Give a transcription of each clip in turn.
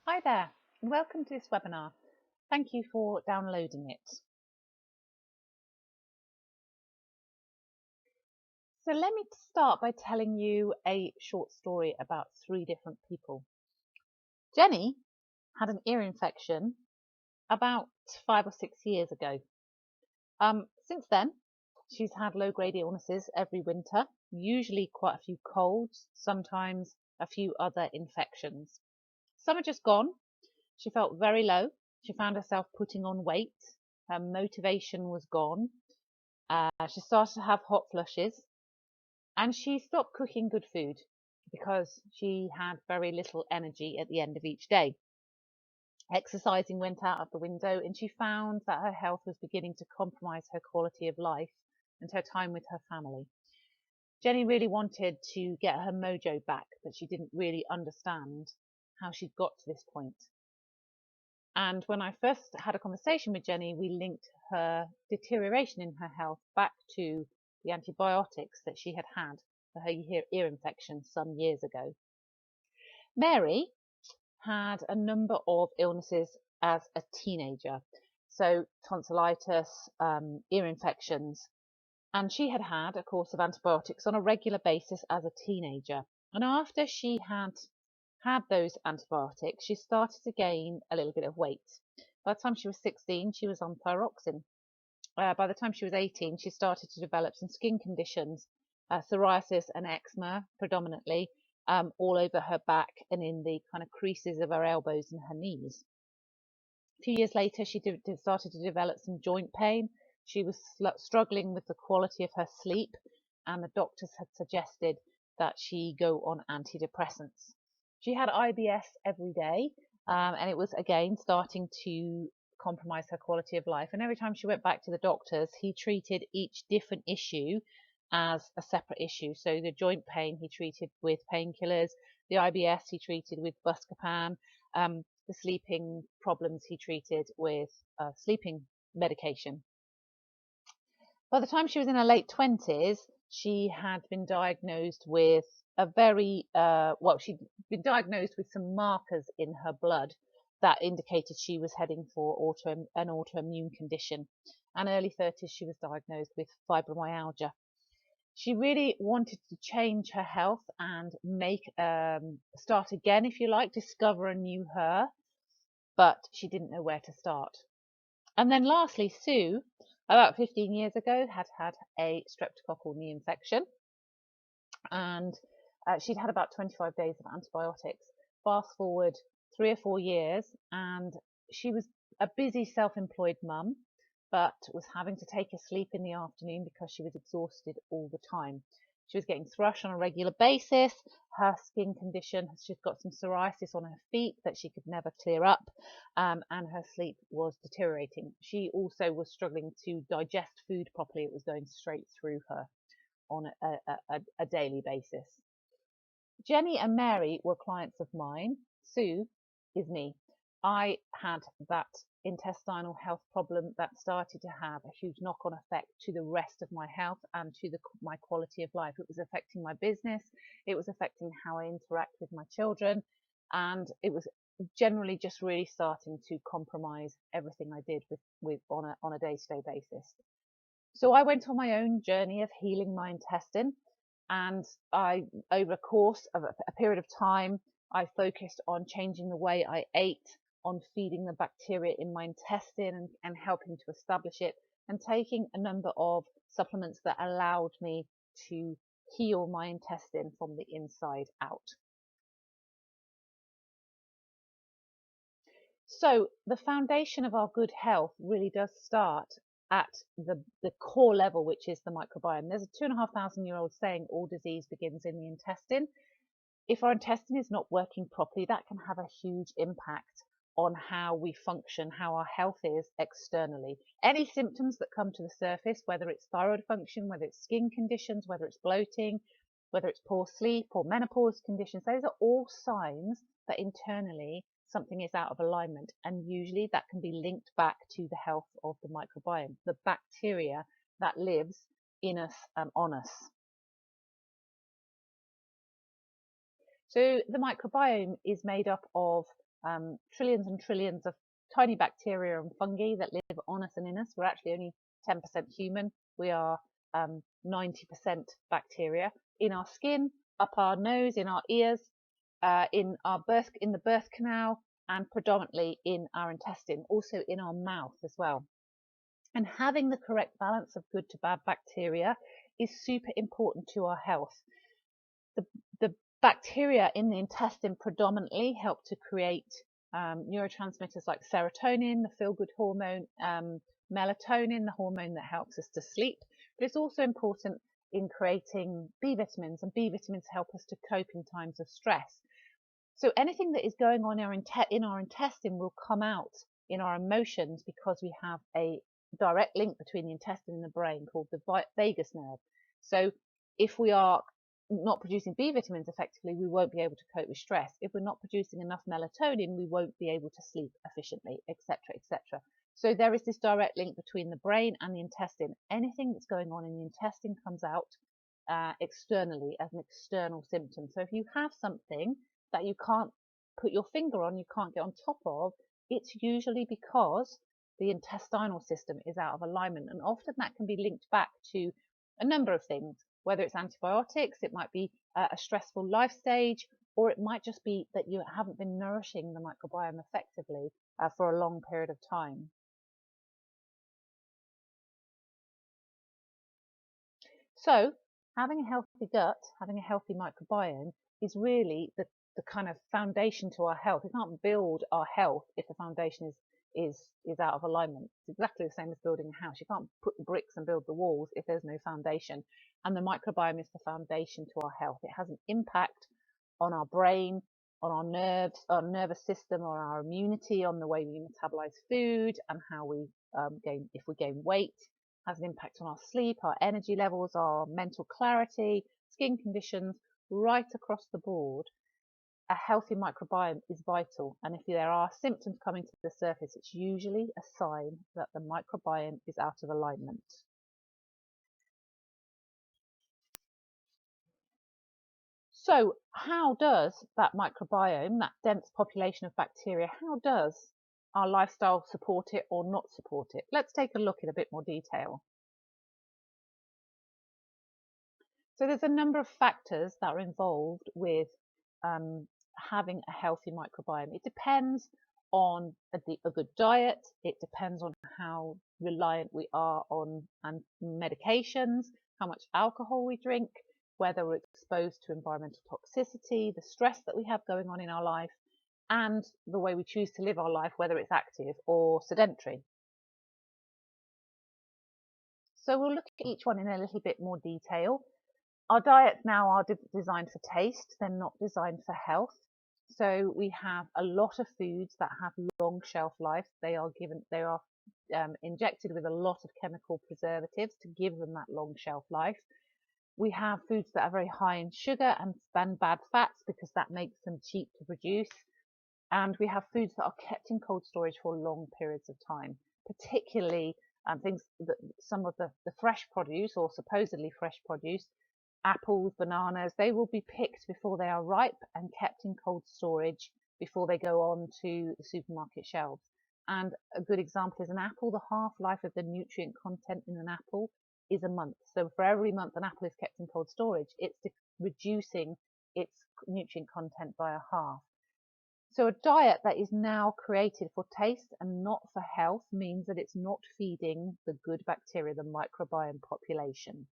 Hi there, and welcome to this webinar. Thank you for downloading it. So let me start by telling you a short story about three different people. Jenny had an ear infection about 5 or 6 years ago. Since then, she's had low-grade illnesses every winter, usually quite a few colds, sometimes a few other infections. Some are just gone. She felt very low. She found herself putting on weight. Her motivation was gone. She started to have hot flushes, and she stopped cooking good food because she had very little energy at the end of each day. Exercising went out of the window, and she found that her health was beginning to compromise her quality of life and her time with her family. Jenny really wanted to get her mojo back, but she didn't really understand how she'd got to this point. And when I first had a conversation with Jenny, we linked her deterioration in her health back to the antibiotics that she had had for her ear infection some years ago. Mary had a number of illnesses as a teenager, so tonsillitis, ear infections, and she had had a course of antibiotics on a regular basis as a teenager. And after she had those antibiotics, she started to gain a little bit of weight. By the time she was 16, she was on thyroxine. By the time she was 18, she started to develop some skin conditions, psoriasis and eczema predominantly, all over her back and in the kind of creases of her elbows and her knees. A few years later, she started to develop some joint pain. She was struggling with the quality of her sleep, and the doctors had suggested that she go on antidepressants. She had IBS every day, and it was again starting to compromise her quality of life. And every time she went back to the doctors, he treated each different issue as a separate issue. So the joint pain he treated with painkillers, the IBS he treated with Buscopan, the sleeping problems he treated with sleeping medication. By the time she was in her late 20s, she had been diagnosed with she'd been diagnosed with some markers in her blood that indicated she was heading for an autoimmune condition. And early 30s, she was diagnosed with fibromyalgia. She really wanted to change her health and start again, if you like, discover a new her, but she didn't know where to start. And then lastly, Sue, about 15 years ago, had had a streptococcal knee infection, and she'd had about 25 days of antibiotics. Fast forward 3 or 4 years, and she was a busy self-employed mum, but was having to take a sleep in the afternoon because she was exhausted all the time. She was getting thrush on a regular basis. Her skin condition, she's got some psoriasis on her feet that she could never clear up, and her sleep was deteriorating. She also was struggling to digest food properly. It was going straight through her on a daily basis. Jenny and Mary were clients of mine. Sue is me. I had that intestinal health problem that started to have a huge knock-on effect to the rest of my health and to my quality of life. It was affecting my business, it was affecting how I interact with my children, and it was generally just really starting to compromise everything I did on a day-to-day basis. So I went on my own journey of healing my intestine, and over a course of a period of time, I focused on changing the way I ate, on feeding the bacteria in my intestine and helping to establish it, and taking a number of supplements that allowed me to heal my intestine from the inside out. So the foundation of our good health really does start at the core level, which is the microbiome. There's a 2,500-year-old saying all disease begins in the intestine. If our intestine is not working properly, that can have a huge impact on how we function, how our health is externally. Any symptoms that come to the surface, whether it's thyroid function, whether it's skin conditions, whether it's bloating, whether it's poor sleep or menopause conditions, those are all signs that internally something is out of alignment, and usually that can be linked back to the health of the microbiome, the bacteria that lives in us and on us. So the microbiome is made up of trillions and trillions of tiny bacteria and fungi that live on us and in us. We're actually only 10% human. We are 90% bacteria in our skin, up our nose, in our ears, in the birth canal, and predominantly in our intestine, also in our mouth as well. And having the correct balance of good to bad bacteria is super important to our health. The bacteria in the intestine predominantly help to create neurotransmitters like serotonin, the feel-good hormone, melatonin, the hormone that helps us to sleep. But it's also important in creating B vitamins, and B vitamins help us to cope in times of stress. So anything that is going on in our intestine will come out in our emotions, because we have a direct link between the intestine and the brain called the vagus nerve. So if we are not producing B vitamins effectively, we won't be able to cope with stress. If we're not producing enough melatonin, we won't be able to sleep efficiently, etc., etc. So there is this direct link between the brain and the intestine. Anything that's going on in the intestine comes out externally as an external symptom. So if you have something that you can't put your finger on, you can't get on top of, it's usually because the intestinal system is out of alignment. And often that can be linked back to a number of things, whether it's antibiotics, it might be a stressful life stage, or it might just be that you haven't been nourishing the microbiome effectively for a long period of time. So having a healthy gut, having a healthy microbiome is really the kind of foundation to our health. We can't build our health if the foundation is out of alignment. It's exactly the same as building a house. You can't put the bricks and build the walls if there's no foundation. And the microbiome is the foundation to our health. It has an impact on our brain, on our nerves, our nervous system, on our immunity, on the way we metabolize food, and how we if we gain weight. Has an impact on our sleep, our energy levels, our mental clarity, skin conditions, right across the board. A healthy microbiome is vital, and if there are symptoms coming to the surface, it's usually a sign that the microbiome is out of alignment. So how does that microbiome, that dense population of bacteria, how does our lifestyle support it or not support it? Let's take a look in a bit more detail. So there's a number of factors that are involved with having a healthy microbiome. It depends on a good diet. It depends on how reliant we are on medications, how much alcohol we drink, whether we're exposed to environmental toxicity, the stress that we have going on in our life, and the way we choose to live our life, whether it's active or sedentary. So we'll look at each one in a little bit more detail. Our diets now are designed for taste, they're not designed for health. So we have a lot of foods that have long shelf life. They are injected with a lot of chemical preservatives to give them that long shelf life. We have foods that are very high in sugar and bad fats, because that makes them cheap to produce. And we have foods that are kept in cold storage for long periods of time, particularly things that some of the fresh produce, or supposedly fresh produce, apples, bananas, they will be picked before they are ripe and kept in cold storage before they go on to the supermarket shelves. And a good example is an apple. The half-life of the nutrient content in an apple is a month. So for every month an apple is kept in cold storage, it's reducing its nutrient content by a half. So a diet that is now created for taste and not for health means that it's not feeding the good bacteria, the microbiome population.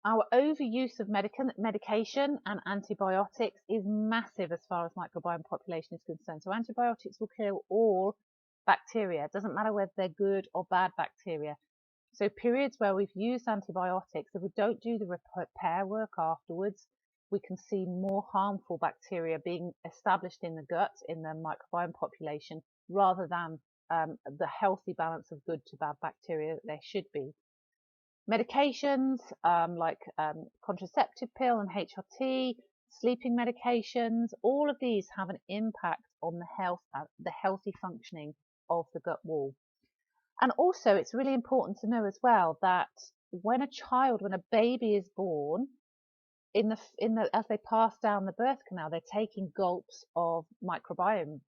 Our overuse of medication and antibiotics is massive as far as microbiome population is concerned. So antibiotics will kill all bacteria. It doesn't matter whether they're good or bad bacteria. So periods where we've used antibiotics, if we don't do the repair work afterwards, we can see more harmful bacteria being established in the gut, in the microbiome population, rather than the healthy balance of good to bad bacteria that there should be. Medications like contraceptive pill and HRT, sleeping medications, all of these have an impact on the healthy functioning of the gut wall. And also it's really important to know as well that when a baby is born, as they pass down the birth canal, they're taking gulps of microbiome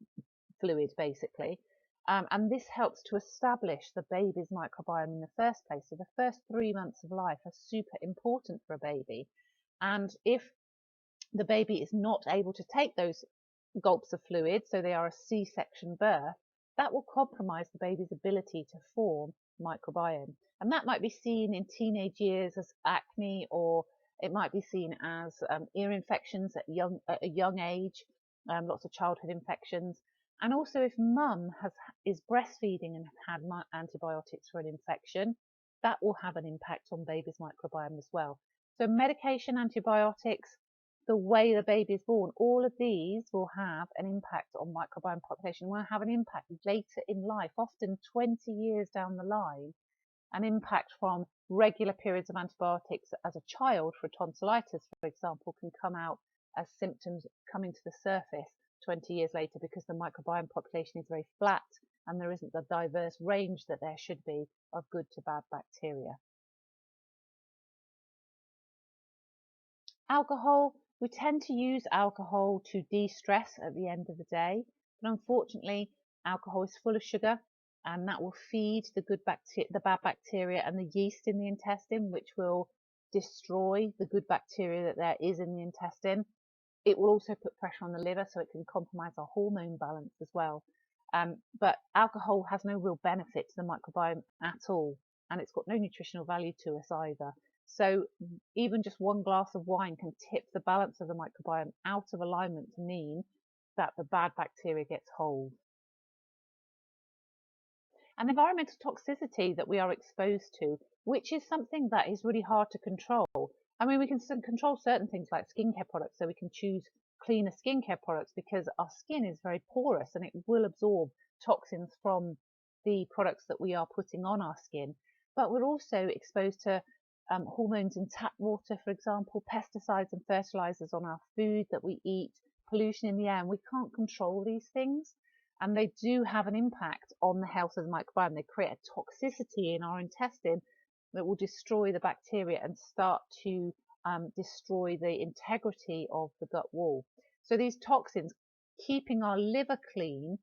fluid basically. And this helps to establish the baby's microbiome in the first place. So the first 3 months of life are super important for a baby. And if the baby is not able to take those gulps of fluid, so they are a C-section birth, that will compromise the baby's ability to form microbiome. And that might be seen in teenage years as acne, or it might be seen as ear infections at a young age, lots of childhood infections. And also if mum is breastfeeding and had antibiotics for an infection, that will have an impact on baby's microbiome as well. So medication, antibiotics, the way the baby is born, all of these will have an impact on microbiome population, will have an impact later in life, often 20 years down the line. An impact from regular periods of antibiotics as a child for tonsillitis, for example, can come out as symptoms coming to the surface 20 years later because the microbiome population is very flat and there isn't the diverse range that there should be of good to bad bacteria. Alcohol, we tend to use alcohol to de-stress at the end of the day, but unfortunately alcohol is full of sugar and that will feed the bad bacteria and the yeast in the intestine, which will destroy the good bacteria that there is in the intestine. It will also put pressure on the liver, so it can compromise our hormone balance as well. But alcohol has no real benefit to the microbiome at all, and it's got no nutritional value to us either. So even just one glass of wine can tip the balance of the microbiome out of alignment to mean that the bad bacteria gets hold. And environmental toxicity that we are exposed to, which is something that is really hard to control. I mean, we can control certain things like skincare products, so we can choose cleaner skincare products because our skin is very porous and it will absorb toxins from the products that we are putting on our skin. But we're also exposed to hormones in tap water, for example, pesticides and fertilizers on our food that we eat, pollution in the air, and we can't control these things. And they do have an impact on the health of the microbiome. They create a toxicity in our intestine that will destroy the bacteria and start to destroy the integrity of the gut wall. So these toxins, keeping our liver clean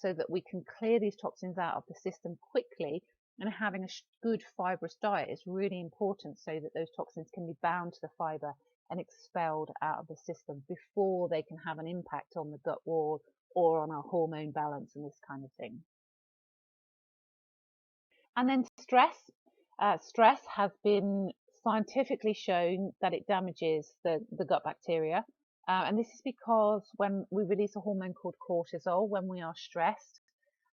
so that we can clear these toxins out of the system quickly, and having a good fibrous diet is really important so that those toxins can be bound to the fiber and expelled out of the system before they can have an impact on the gut wall or on our hormone balance and this kind of thing. And then stress. Stress has been scientifically shown that it damages the gut bacteria. And this is because when we release a hormone called cortisol when we are stressed,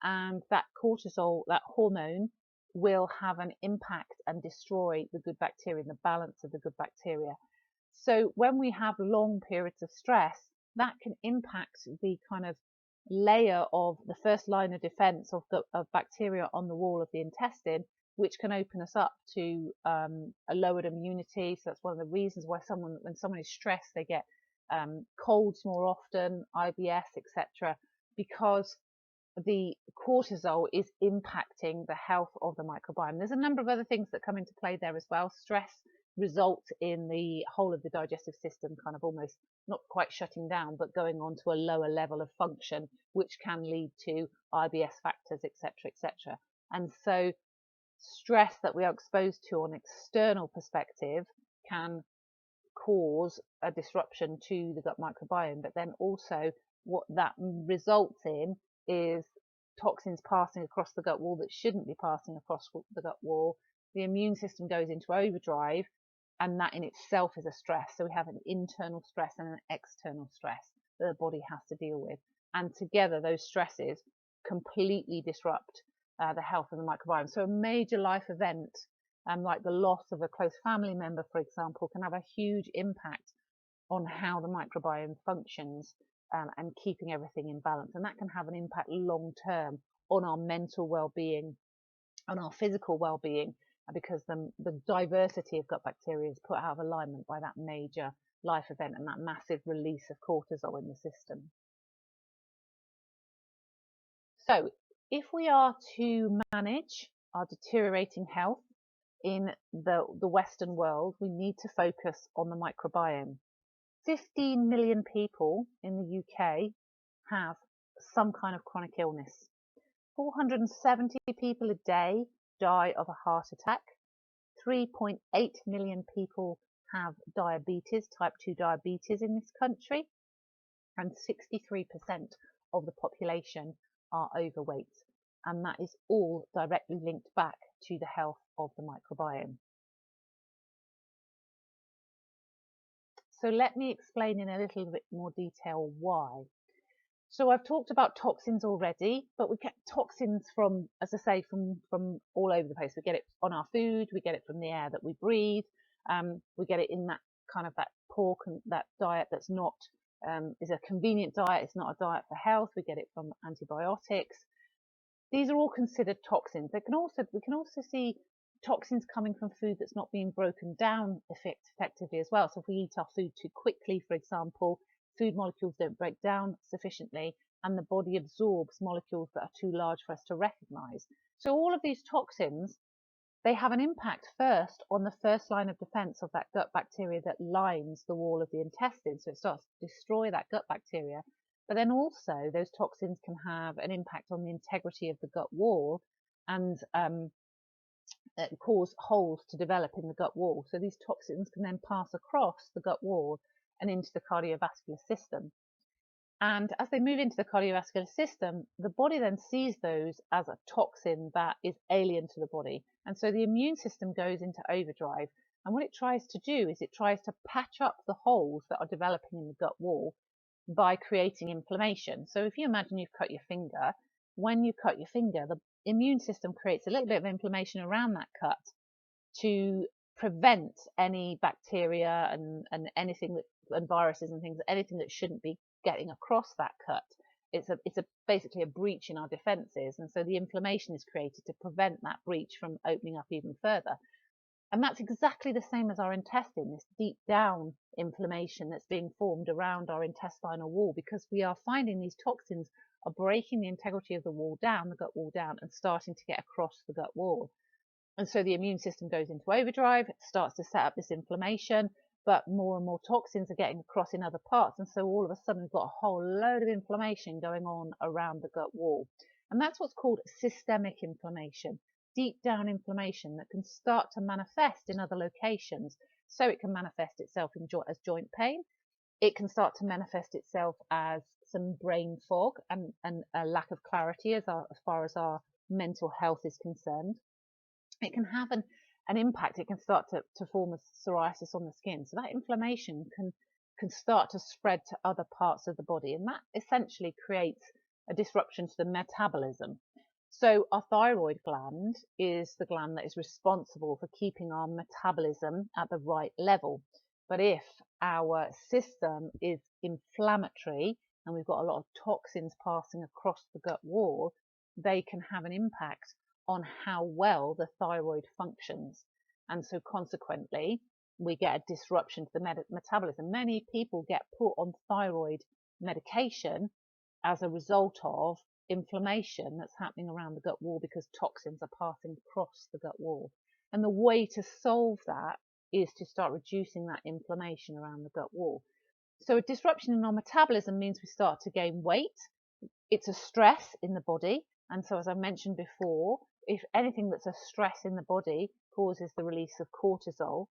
and that cortisol, that hormone, will have an impact and destroy the good bacteria and the balance of the good bacteria. So when we have long periods of stress, that can impact the kind of layer of the first line of defense of bacteria on the wall of the intestine, which can open us up to a lowered immunity. So that's one of the reasons why when someone is stressed, they get colds more often, IBS, etc., because the cortisol is impacting the health of the microbiome. There's a number of other things that come into play there as well. Stress results in the whole of the digestive system kind of almost not quite shutting down, but going on to a lower level of function, which can lead to IBS factors, etc., etc. And so stress that we are exposed to on an external perspective can cause a disruption to the gut microbiome, but then also what that results in is toxins passing across the gut wall that shouldn't be passing across the gut wall. The immune system goes into overdrive, and that in itself is a stress. So we have an internal stress and an external stress that the body has to deal with. And together, those stresses completely disrupt the health of the microbiome. So a major life event, like the loss of a close family member, for example, can have a huge impact on how the microbiome functions and keeping everything in balance. And that can have an impact long term on our mental well-being, on our physical well-being, because the diversity of gut bacteria is put out of alignment by that major life event and that massive release of cortisol in the system. So if we are to manage our deteriorating health, in the Western world, we need to focus on the microbiome. 15 million people in the UK have some kind of chronic illness. 470 people a day die of a heart attack. 3.8 million people have diabetes, type 2 diabetes in this country, and 63% of the population are overweight. And that is all directly linked back to the health of the microbiome. So let me explain in a little bit more detail why. So I've talked about toxins already, but we get toxins from, as I say, from all over the place. We get it on our food, we get it from the air that we breathe, we get it in that kind of that pork and that diet that's not is a convenient diet. It's not a diet for health. We get it from antibiotics. These are all considered toxins. We can also see toxins coming from food that's not being broken down effectively as well. So if we eat our food too quickly, for example, food molecules don't break down sufficiently, and the body absorbs molecules that are too large for us to recognize. So all of these toxins, they have an impact first on the first line of defense of that gut bacteria that lines the wall of the intestine. So it starts to destroy that gut bacteria. But then also those toxins can have an impact on the integrity of the gut wall and cause holes to develop in the gut wall. So these toxins can then pass across the gut wall and into the cardiovascular system. And as they move into the cardiovascular system, the body then sees those as a toxin that is alien to the body. And so the immune system goes into overdrive. And what it tries to do is it tries to patch up the holes that are developing in the gut wall by creating inflammation. So if you imagine you've cut your finger, when you cut your finger, the immune system creates a little bit of inflammation around that cut to prevent any bacteria and anything that, and viruses and things, anything that shouldn't be getting across that cut. It's basically a breach in our defenses, and so the inflammation is created to prevent that breach from opening up even further. And that's exactly the same as our intestine, this deep down inflammation that's being formed around our intestinal wall, because we are finding these toxins are breaking the integrity of the wall down, the gut wall down, and starting to get across the gut wall. And so the immune system goes into overdrive, starts to set up this inflammation, but more and more toxins are getting across in other parts. And so all of a sudden we've got a whole load of inflammation going on around the gut wall. And that's what's called systemic inflammation, deep down inflammation that can start to manifest in other locations. So it can manifest itself as joint pain. It can start to manifest itself as some brain fog and a lack of clarity as far as our mental health is concerned. It can have an impact. It can start to form a psoriasis on the skin. So that inflammation can start to spread to other parts of the body, and that essentially creates a disruption to the metabolism. So our thyroid gland is the gland that is responsible for keeping our metabolism at the right level. But if our system is inflammatory and we've got a lot of toxins passing across the gut wall, they can have an impact on how well the thyroid functions. And so consequently, we get a disruption to the metabolism. Many people get put on thyroid medication as a result of inflammation that's happening around the gut wall because toxins are passing across the gut wall. And the way to solve that is to start reducing that inflammation around the gut wall. So a disruption in our metabolism means we start to gain weight. It's a stress in the body. And so as I mentioned before, if anything that's a stress in the body causes the release of cortisol,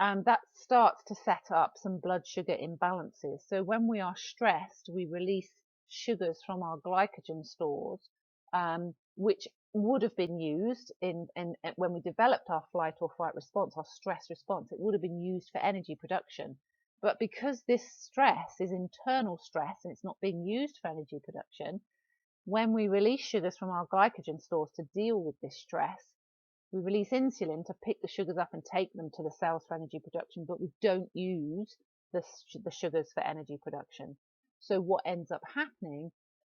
and that starts to set up some blood sugar imbalances. So when we are stressed, we release sugars from our glycogen stores, which would have been used in when we developed our flight or fight response, our stress response. It would have been used for energy production. But because this stress is internal stress and it's not being used for energy production, when we release sugars from our glycogen stores to deal with this stress, we release insulin to pick the sugars up and take them to the cells for energy production, but we don't use the sugars for energy production. So what ends up happening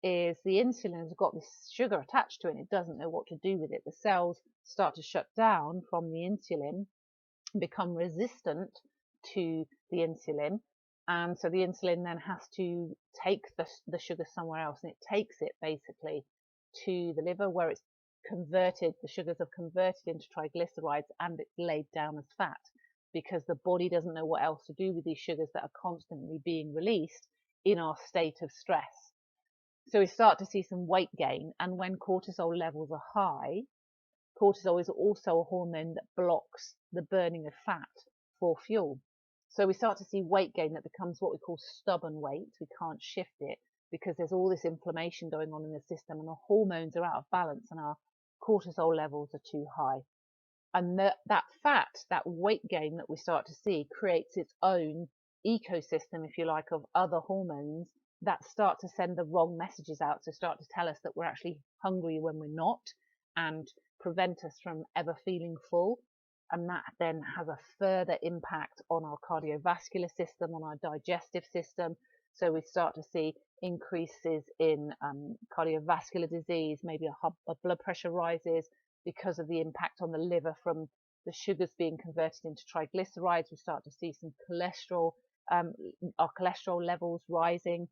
is the insulin has got this sugar attached to it and it doesn't know what to do with it. The cells start to shut down from the insulin, become resistant to the insulin, and so the insulin then has to take the sugar somewhere else, and it takes it basically to the liver where it's the sugars have converted into triglycerides and it's laid down as fat because the body doesn't know what else to do with these sugars that are constantly being released in our state of stress. So we start to see some weight gain, and when cortisol levels are high, cortisol is also a hormone that blocks the burning of fat for fuel. So we start to see weight gain that becomes what we call stubborn weight. We can't shift it because there's all this inflammation going on in the system and our hormones are out of balance and our cortisol levels are too high. And that fat, that weight gain that we start to see creates its own ecosystem, if you like, of other hormones that start to send the wrong messages out, so start to tell us that we're actually hungry when we're not and prevent us from ever feeling full. And that then has a further impact on our cardiovascular system, on our digestive system. So we start to see increases in cardiovascular disease, maybe a blood pressure rises because of the impact on the liver from the sugars being converted into triglycerides. We start to see some cholesterol, our cholesterol levels rising.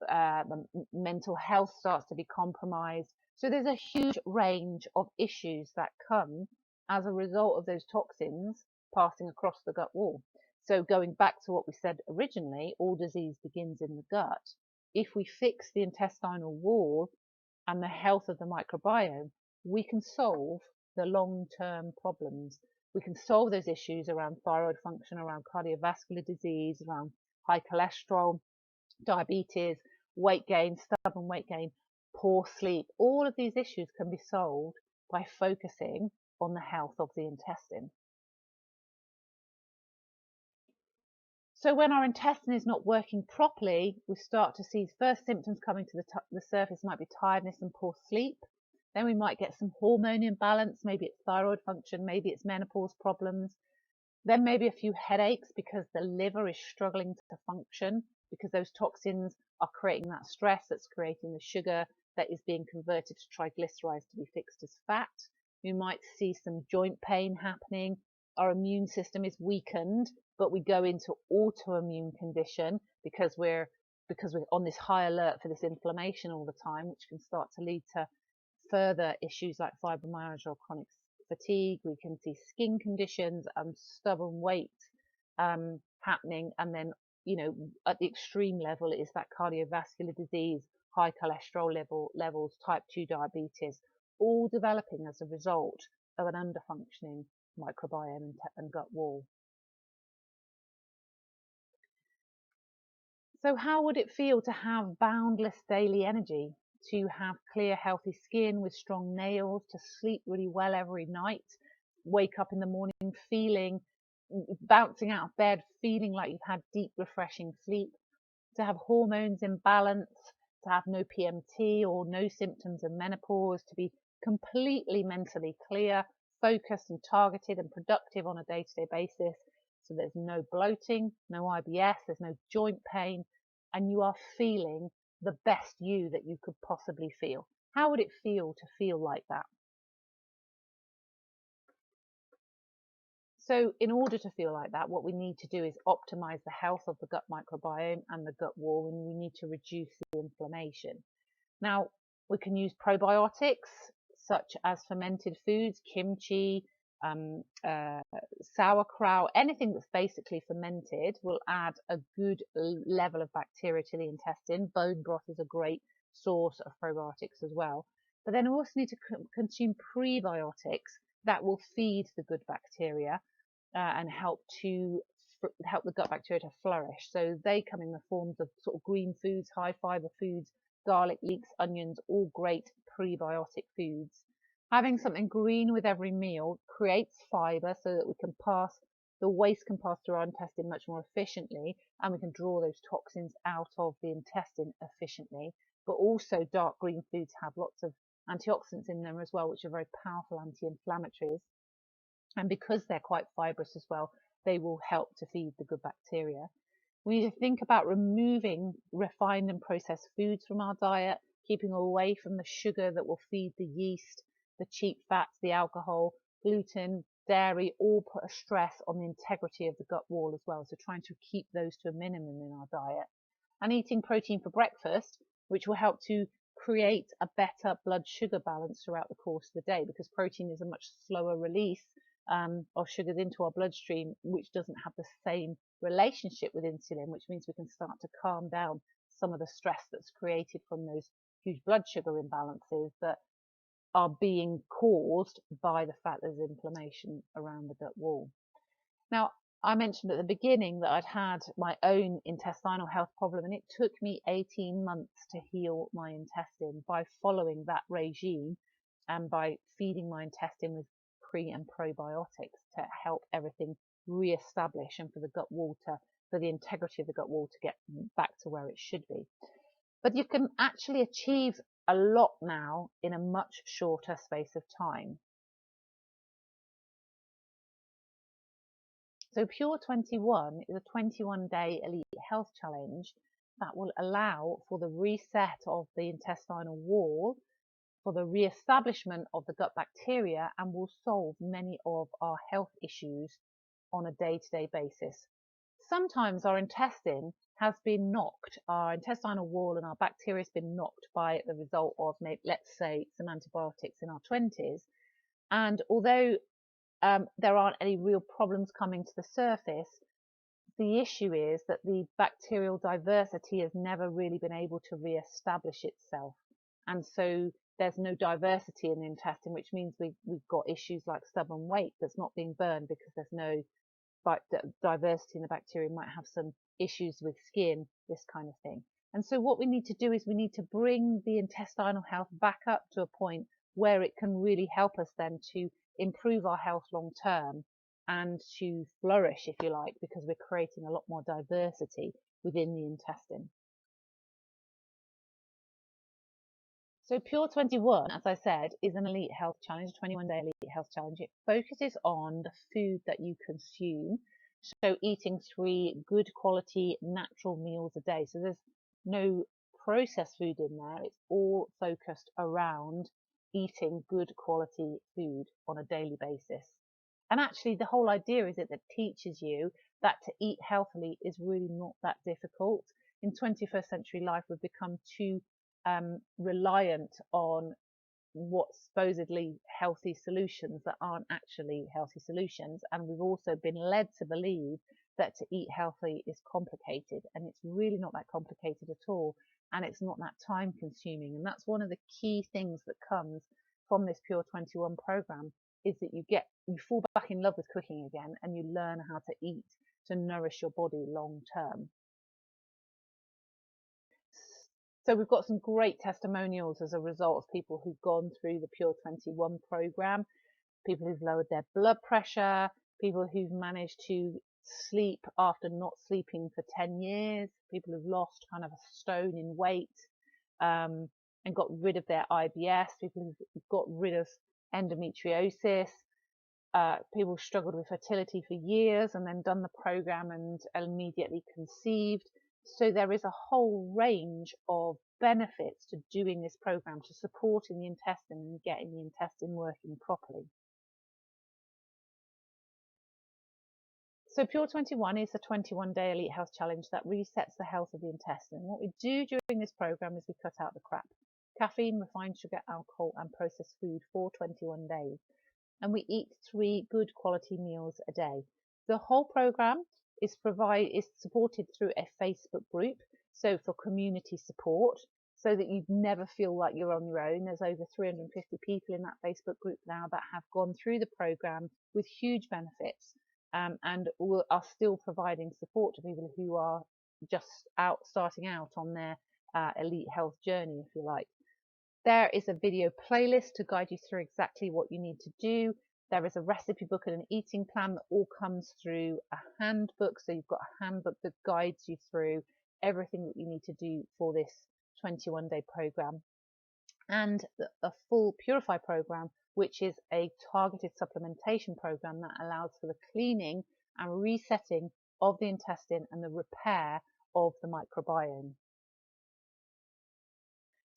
The mental health starts to be compromised. So there's a huge range of issues that come as a result of those toxins passing across the gut wall. So going back to what we said originally, all disease begins in the gut. If we fix the intestinal wall and the health of the microbiome, we can solve the long-term problems. We can solve those issues around thyroid function, around cardiovascular disease, around high cholesterol, diabetes, weight gain, stubborn weight gain, poor sleep. All of these issues can be solved by focusing on the health of the intestine. So when our intestine is not working properly, we start to see first symptoms coming to the surface might be tiredness and poor sleep. Then we might get some hormone imbalance, maybe it's thyroid function, maybe it's menopause problems. Then maybe a few headaches because the liver is struggling to function because those toxins are creating that stress that's creating the sugar that is being converted to triglycerides to be fixed as fat. We might see some joint pain happening. Our immune system is weakened, but we go into autoimmune condition because we're on this high alert for this inflammation all the time, which can start to lead to further issues like fibromyalgia or chronic fatigue. We can see skin conditions and stubborn weight happening, and then at the extreme level is that cardiovascular disease, high cholesterol levels, type 2 diabetes, all developing as a result of an underfunctioning microbiome and gut wall. So how would it feel to have boundless daily energy, to have clear, healthy skin with strong nails, to sleep really well every night, wake up in the morning bouncing out of bed, feeling like you've had deep, refreshing sleep, to have hormones in balance, to have no PMT or no symptoms of menopause, to be completely mentally clear, focused and targeted and productive on a day-to-day basis. So there's no bloating, no IBS, there's no joint pain, and you are feeling the best you that you could possibly feel. How would it feel to feel like that? So in order to feel like that, what we need to do is optimize the health of the gut microbiome and the gut wall, and we need to reduce the inflammation. Now, we can use probiotics such as fermented foods, kimchi, sauerkraut, anything that's basically fermented will add a good level of bacteria to the intestine. Bone broth is a great source of probiotics as well. But then we also need to consume prebiotics that will feed the good bacteria and help the gut bacteria to flourish. So they come in the forms of sort of green foods, high fiber foods, garlic, leeks, onions, all great prebiotic foods. Having something green with every meal creates fiber so that the waste can pass through our intestine much more efficiently, and we can draw those toxins out of the intestine efficiently. But also dark green foods have lots of antioxidants in them as well, which are very powerful anti-inflammatories. And because they're quite fibrous as well, they will help to feed the good bacteria. We need to think about removing refined and processed foods from our diet, keeping away from the sugar that will feed the yeast, the cheap fats, the alcohol, gluten, dairy, all put a stress on the integrity of the gut wall as well. So trying to keep those to a minimum in our diet. And eating protein for breakfast, which will help to create a better blood sugar balance throughout the course of the day, because protein is a much slower release of sugars into our bloodstream, which doesn't have the same relationship with insulin, which means we can start to calm down some of the stress that's created from those huge blood sugar imbalances that are being caused by the fact there's inflammation around the gut wall. Now, I mentioned at the beginning that I'd had my own intestinal health problem, and it took me 18 months to heal my intestine by following that regime and by feeding my intestine with pre and probiotics to help everything re-establish and for the integrity of the gut wall to get back to where it should be. But you can actually achieve a lot now in a much shorter space of time. So Pure 21 is a 21-day elite health challenge that will allow for the reset of the intestinal wall, for the re-establishment of the gut bacteria, and will solve many of our health issues on a day-to-day basis. Sometimes our intestine has been knocked, our intestinal wall and our bacteria has been knocked by the result of, let's say, some antibiotics in our 20s. And although there aren't any real problems coming to the surface, the issue is that the bacterial diversity has never really been able to re-establish itself. And so there's no diversity in the intestine, which means we've got issues like stubborn weight that's not being burned because there's no diversity in the bacteria. Might have some issues with skin, this kind of thing. And so what we need to do is we need to bring the intestinal health back up to a point where it can really help us then to improve our health long term and to flourish, if you like, because we're creating a lot more diversity within the intestine. So Pure 21, as I said, is an elite health challenge, a 21-day elite health challenge. It focuses on the food that you consume, so eating 3 good quality natural meals a day. So there's no processed food in there. It's all focused around eating good quality food on a daily basis. And actually the whole idea is that it teaches you that to eat healthily is really not that difficult. In 21st century life, we've become too reliant on what's supposedly healthy solutions that aren't actually healthy solutions, and we've also been led to believe that to eat healthy is complicated, and it's really not that complicated at all, and it's not that time consuming. And that's one of the key things that comes from this Pure 21 program, is that you fall back in love with cooking again, and you learn how to eat to nourish your body long term. So we've got some great testimonials as a result of people who've gone through the Pure 21 program, people who've lowered their blood pressure, people who've managed to sleep after not sleeping for 10 years, people who've lost kind of a stone in weight and got rid of their IBS, people who've got rid of endometriosis, people who struggled with fertility for years and then done the program and immediately conceived. So there is a whole range of benefits to doing this program, to supporting the intestine and getting the intestine working properly. So Pure 21 is a 21-day elite health challenge that resets the health of the intestine. What we do during this program is we cut out the crap: caffeine, refined sugar, alcohol and processed food for 21 days. And we eat 3 good quality meals a day. The whole program is supported through a Facebook group, so for community support, so that you never feel like you're on your own. There's over 350 people in that Facebook group now that have gone through the program with huge benefits, and are still providing support to people who are just starting out on their elite health journey, if you like. There is a video playlist to guide you through exactly what you need to do. There is a recipe book and an eating plan that all comes through a handbook. So you've got a handbook that guides you through everything that you need to do for this 21-day program. And a full Purify program, which is a targeted supplementation program that allows for the cleaning and resetting of the intestine and the repair of the microbiome.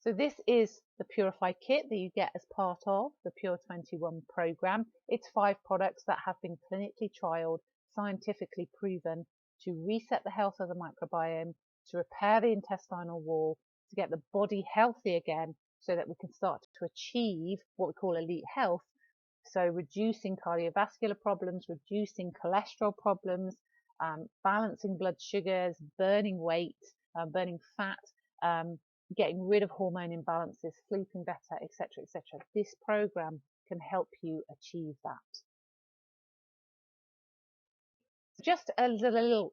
So this is the Purify kit that you get as part of the Pure 21 program. It's 5 products that have been clinically trialed, scientifically proven to reset the health of the microbiome, to repair the intestinal wall, to get the body healthy again so that we can start to achieve what we call elite health. So reducing cardiovascular problems, reducing cholesterol problems, balancing blood sugars, burning weight, burning fat, getting rid of hormone imbalances, sleeping better, etc., etc. This program can help you achieve that. Just a little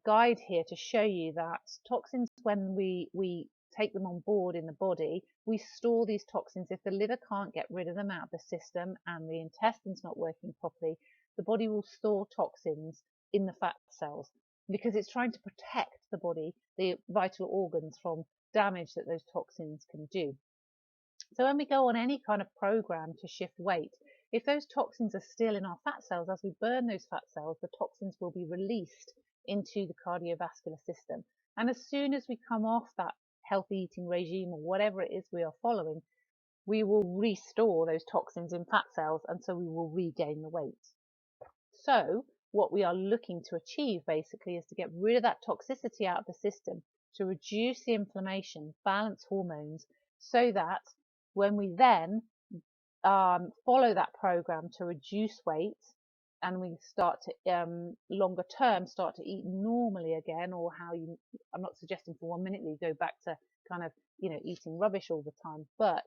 guide here to show you that toxins, when we take them on board in the body, we store these toxins. If the liver can't get rid of them out of the system and the intestine's not working properly, the body will store toxins in the fat cells because it's trying to protect the body, the vital organs, from damage that those toxins can do. So when we go on any kind of program to shift weight, if those toxins are still in our fat cells, as we burn those fat cells, the toxins will be released into the cardiovascular system. And as soon as we come off that healthy eating regime or whatever it is we are following, we will restore those toxins in fat cells, and so we will regain the weight. So what we are looking to achieve basically is to get rid of that toxicity out of the system, to reduce the inflammation, balance hormones, so that when we then follow that program to reduce weight, and we start to longer term start to eat normally again, or I'm not suggesting for 1 minute that you go back to kind of eating rubbish all the time, but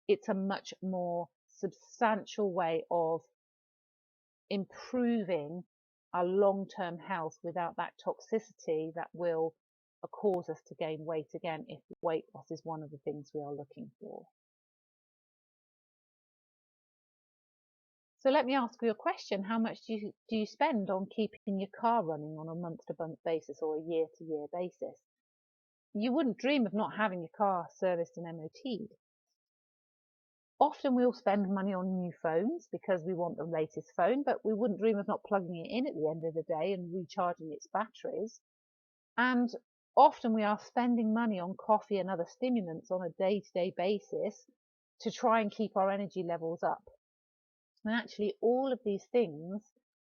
it's a much more substantial way of improving our long-term health without that toxicity that will cause us to gain weight again, if weight loss is one of the things we are looking for. So let me ask you a question. How much do you spend on keeping your car running on a month-to-month basis or a year-to-year basis? You wouldn't dream of not having your car serviced and MOT'd. Often we'll spend money on new phones because we want the latest phone, but we wouldn't dream of not plugging it in at the end of the day and recharging its batteries. And often we are spending money on coffee and other stimulants on a day-to-day basis to try and keep our energy levels up. And actually, all of these things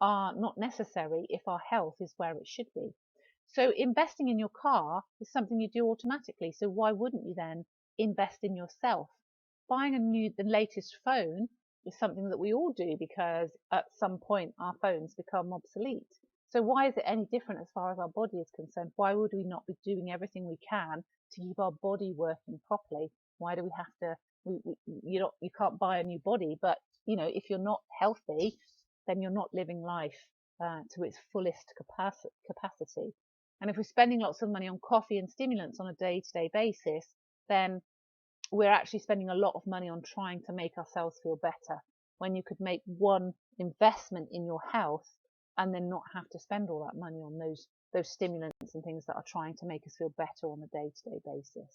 are not necessary if our health is where it should be. So investing in your car is something you do automatically. So why wouldn't you then invest in yourself? Buying the latest phone is something that we all do because at some point our phones become obsolete. So why is it any different as far as our body is concerned? Why would we not be doing everything we can to keep our body working properly? Why do we have to? You can't buy a new body, but if you're not healthy, then you're not living life to its fullest capacity. And if we're spending lots of money on coffee and stimulants on a day-to-day basis, then we're actually spending a lot of money on trying to make ourselves feel better, when you could make one investment in your health and then not have to spend all that money on those stimulants and things that are trying to make us feel better on a day-to-day basis.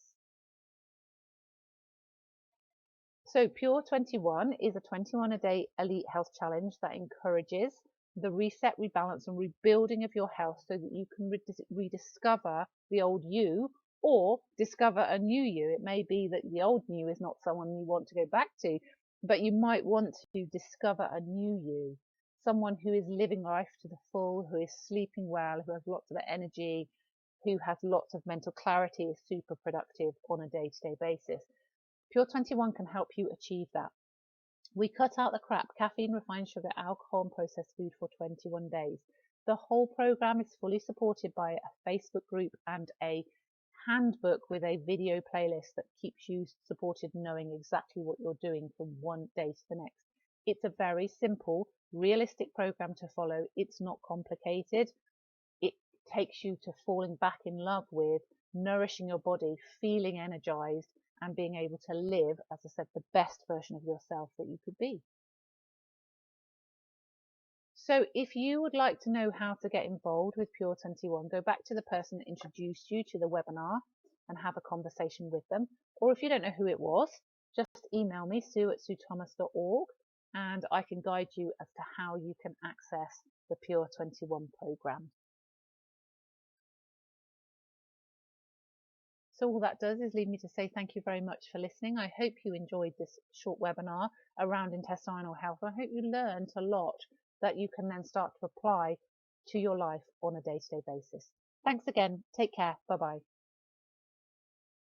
So Pure 21 is a 21-a-day elite health challenge that encourages the reset, rebalance and rebuilding of your health so that you can rediscover the old you, or discover a new you. It may be that the old you is not someone you want to go back to, but you might want to discover a new you, someone who is living life to the full, who is sleeping well, who has lots of energy, who has lots of mental clarity, is super productive on a day-to-day basis. Pure 21 can help you achieve that. We cut out the crap, caffeine, refined sugar, alcohol and processed food for 21 days. The whole program is fully supported by a Facebook group and a handbook with a video playlist that keeps you supported, knowing exactly what you're doing from one day to the next. It's a very simple, realistic program to follow. It's not complicated. It takes you to falling back in love with nourishing your body, feeling energized, and being able to live, as I said, the best version of yourself that you could be. So if you would like to know how to get involved with Pure 21, go back to the person that introduced you to the webinar and have a conversation with them. Or if you don't know who it was, just email me, sue@suethomas.org, and I can guide you as to how you can access the Pure 21 program. So all that does is leave me to say thank you very much for listening. I hope you enjoyed this short webinar around intestinal health. I hope you learned a lot that you can then start to apply to your life on a day-to-day basis. Thanks again. Take care. Bye-bye.